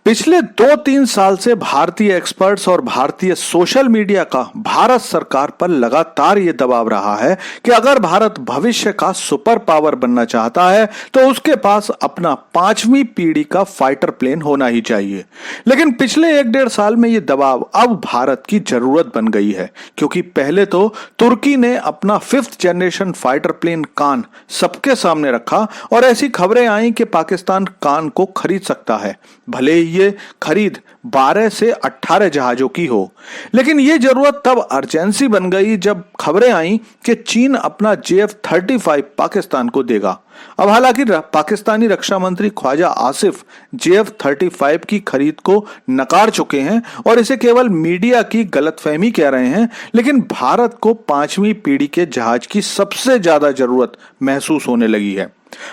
पिछले 2-3 साल से भारतीय एक्सपर्ट्स और भारतीय सोशल मीडिया का भारत सरकार पर लगातार ये दबाव रहा है कि अगर भारत भविष्य का सुपर पावर बनना चाहता है तो उसके पास अपना 5वीं पीढ़ी का फाइटर प्लेन होना ही चाहिए। लेकिन पिछले 1-1.5 साल में ये दबाव अब भारत की जरूरत बन गई है, क्योंकि पहले तो तुर्की ने अपना 5th जनरेशन फाइटर प्लेन कान सबके सामने रखा और ऐसी खबरें आई कि पाकिस्तान कान को खरीद सकता है, भले ही ये खरीद 12 से 18 जहाजों की हो। लेकिन ये जरूरत तब अर्जेंसी बन गई जब खबरें आई कि चीन अपना JF-35 पाकिस्तान को देगा। अब हालांकि पाकिस्तानी रक्षा मंत्री ख्वाजा आसिफ JF-35 की खरीद को नकार चुके हैं और इसे केवल मीडिया की गलतफहमी कह रहे हैं, लेकिन भारत को 5वीं पीढ़ी के जहाज की सबसे ज्यादा जरूरत महसूस होने लगी है।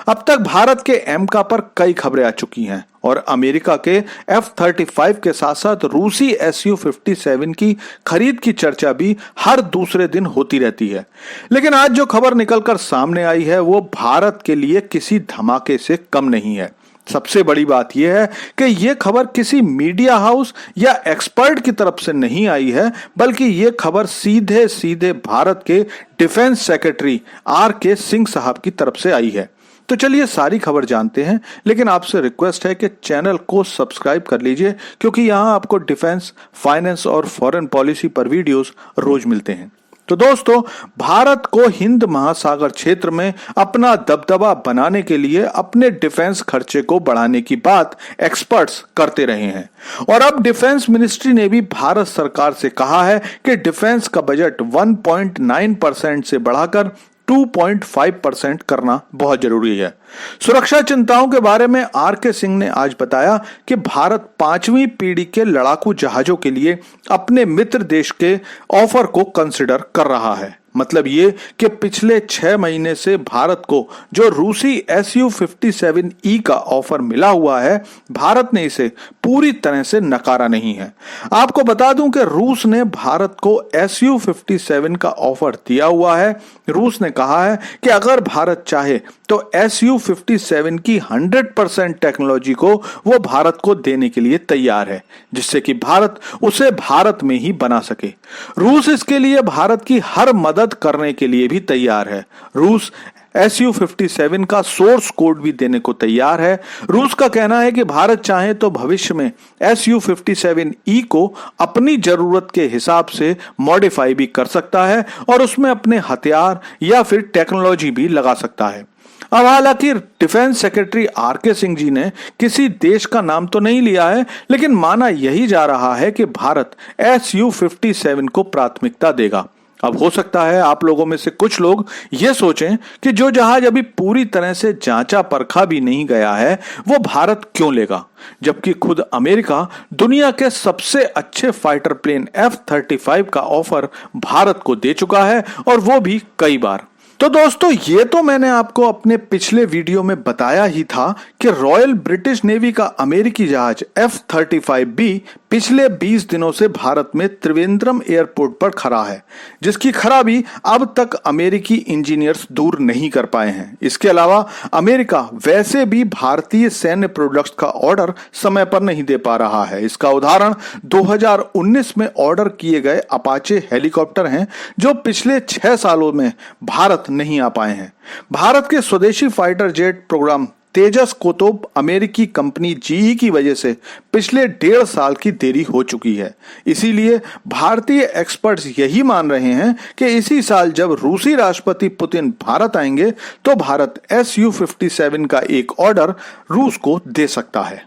अब तक भारत के एमका पर कई खबरें आ चुकी हैं और अमेरिका के F-35 के साथ साथ रूसी Su-57 की खरीद की चर्चा भी हर दूसरे दिन होती रहती है। लेकिन आज जो खबर निकलकर सामने आई है वो भारत के लिए किसी धमाके से कम नहीं है। सबसे बड़ी बात यह है कि यह खबर किसी मीडिया हाउस या एक्सपर्ट की तरफ से नहीं आई है, बल्कि यह खबर सीधे सीधे भारत के डिफेंस सेक्रेटरी RK सिंह साहब की तरफ से आई है। तो चलिए सारी खबर जानते हैं, लेकिन आपसे रिक्वेस्ट है कि चैनल को सब्सक्राइब कर लीजिए, क्योंकि यहां आपको डिफेंस, फाइनेंस और फॉरेन पॉलिसी पर वीडियोस रोज मिलते हैं। तो दोस्तों, भारत को हिंद महासागर क्षेत्र में अपना दबदबा बनाने के लिए अपने डिफेंस खर्चे को बढ़ाने की बात एक्सपर्ट्स करते रहे हैं और अब डिफेंस मिनिस्ट्री ने भी भारत सरकार से कहा है कि डिफेंस का बजट 1.9% से बढ़ाकर 2.5% करना बहुत जरूरी है। सुरक्षा चिंताओं के बारे में RK सिंह ने आज बताया कि भारत 5वीं पीढ़ी के लड़ाकू जहाजों के लिए अपने मित्र देश के ऑफर को कंसिडर कर रहा है। मतलब ये कि पिछले 6 महीने से भारत को जो रूसी Su-57E का ऑफर मिला हुआ है, भारत ने इसे पूरी तरह से नकारा नहीं है। आपको बता दूं कि रूस ने भारत को Su-57 का ऑफर दिया हुआ है। रूस ने कहा है कि अगर भारत चाहे तो Su-57 की 100% टेक्नोलॉजी को वो भारत को देने के लिए तैयार है, जिससे कि भारत उसे भारत में ही बना सके। रूस इसके लिए भारत की हर मदद करने के लिए भी तैयार है। रूस Su-57 का सोर्स कोड भी देने को तैयार है। रूस का कहना है कि भारत चाहे तो भविष्य में Su-57E को अपनी जरूरत के हिसाब से मॉडिफाई भी कर सकता है और उसमें अपने हथियार या फिर टेक्नोलॉजी भी लगा सकता है। अब हालांकि defence secretary RK Singh ji ने किसी देश का नाम तो नहीं लिया है, लेकिन माना यही जा रहा है कि भारत Su-57 को प्राथमिकता देगा। अब हो सकता है आप लोगों में से कुछ लोग ये सोचें कि जो जहाज अभी पूरी तरह से जांचा परखा भी नहीं गया है वो भारत क्यों लेगा, जबकि खुद अमेरिका दुनिया के सबसे अच्छे फाइटर प्लेन F-35 का ऑफर भारत को दे चुका है और वो भी कई बार। तो दोस्तों, ये तो मैंने आपको अपने पिछले वीडियो में बताया ही था कि रॉयल ब्रिटिश नेवी का अमेरिकी जहाज F-35B पिछले 20 दिनों से भारत में त्रिवेंद्रम एयरपोर्ट पर खड़ा है, जिसकी खराबी अब तक अमेरिकी इंजीनियर्स दूर नहीं कर पाए हैं। इसके अलावा अमेरिका वैसे भी भारतीय सैन्य प्रोडक्ट्स का ऑर्डर समय पर नहीं दे पा रहा है। इसका उदाहरण 2019 में ऑर्डर किए गए अपाचे हेलीकॉप्टर हैं, जो पिछले 6 सालों में भारत नहीं आ पाए हैं। भारत के स्वदेशी फाइटर जेट प्रोग्राम तेजस को तो अमेरिकी कंपनी GE की वजह से पिछले 1.5 साल की देरी हो चुकी है। इसीलिए भारतीय एक्सपर्ट्स यही मान रहे हैं कि इसी साल जब रूसी राष्ट्रपति पुतिन भारत आएंगे तो भारत Su-57 का एक ऑर्डर रूस को दे सकता है।